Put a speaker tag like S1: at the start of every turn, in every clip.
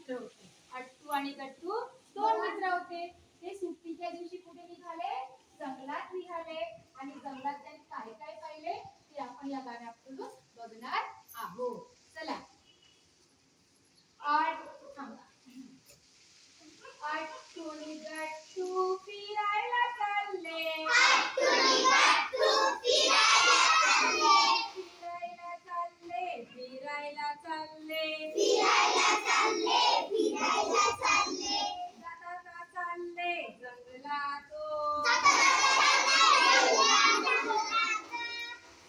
S1: मित्र होते. अट्टू आणि गट्टू दोन मित्र होते. ते सुट्टीच्या दिवशी कुठे निघाले? जंगलात निघाले. आणि जंगलात त्यांनी काय काय पाहिले ते आपण या गाण्यातून बघणार आहोत. चला. अट्टू आणि गट्टू फिरायला चालले. फिरायला चालले. जाता चालले जंगलात.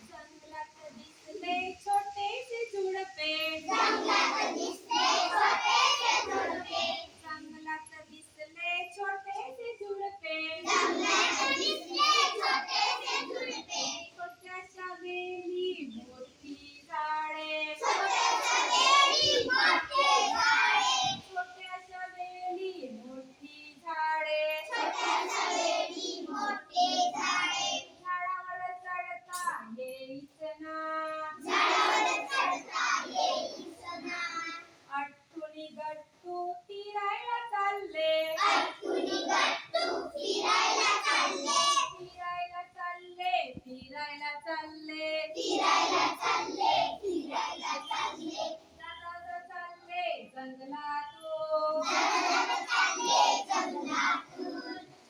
S1: जंगलात दिसले छोटेसे झुडपे. जंगलात दिसले छोटेसे झुडपे. छोट्याशा वेली मोठी झाडे. छोट्याशा वेली मोठी झाडे. झाडावर चढता येईच ना. अट्टू आणि गट्टू फिरायला चालले. फिरायला चालले. जाता चालले जंगलातून.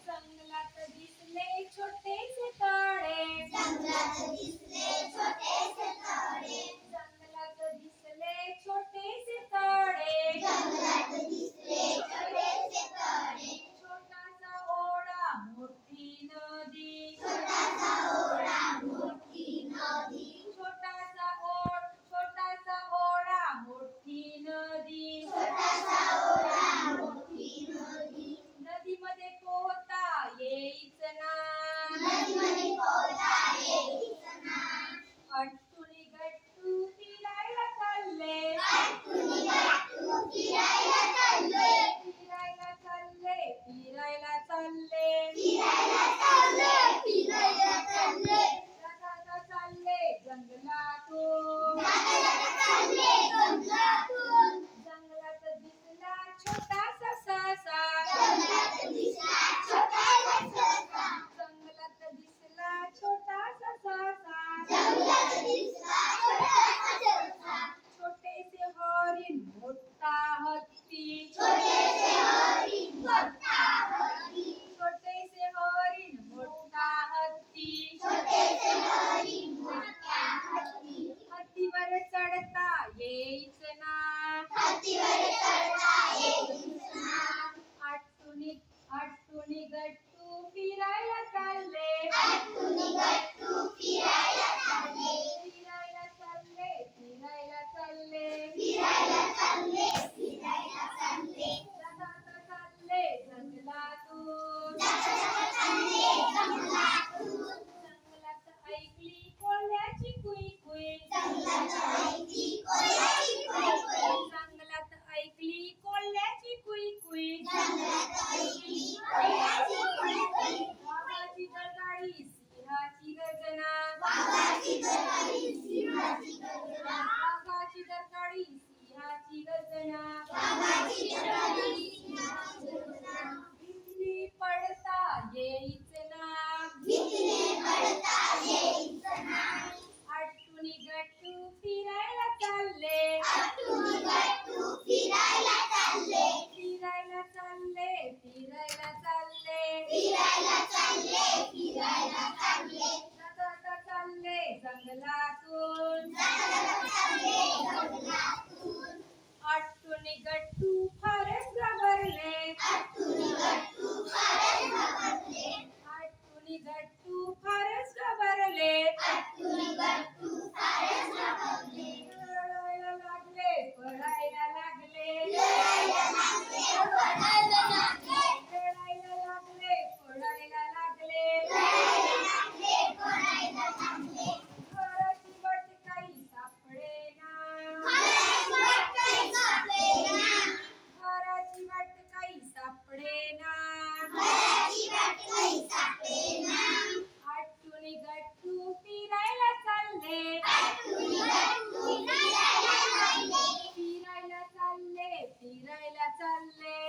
S1: जंगलात दिसले छोटेसे तळे. जंगलात दिसले छोटेसे तळे. छोटासा ओढा मोठी नदी. छोटासा ओढा मोठी नदी. नदीमध्ये पोहता येईच ना. अट्टू आणि गट्टू फिरायला चालले. जाता चालले जंगलातून. जंगलात दिसला छोटासा ससा. जंगलात दिसला छोटासा ससा. छोटेसे हरिण मोठा हत्ती. छोटेसे हरिण मोठा हत्ती. हत्तीवर चढता येईच ना. अट्टू आणि गट्टू फिरायला चालले. जाता चालले जंगलातून. जंगलात ऐकली कोल्ह्याची कुई कुई. वाघाची दरकाळी सिंहाची गर्जना. भीतीने पडता येईच ना. अट्टू आणि गट्टू फिरायला चालले. जाता चालले जंगलातून. अट्टू आणि गट्टू फारच घाबरले. पळायला लागले. घराची वाट काही सापडेना. अट्टू आणि गट्टू फिरायला चालले. फिरायला चालले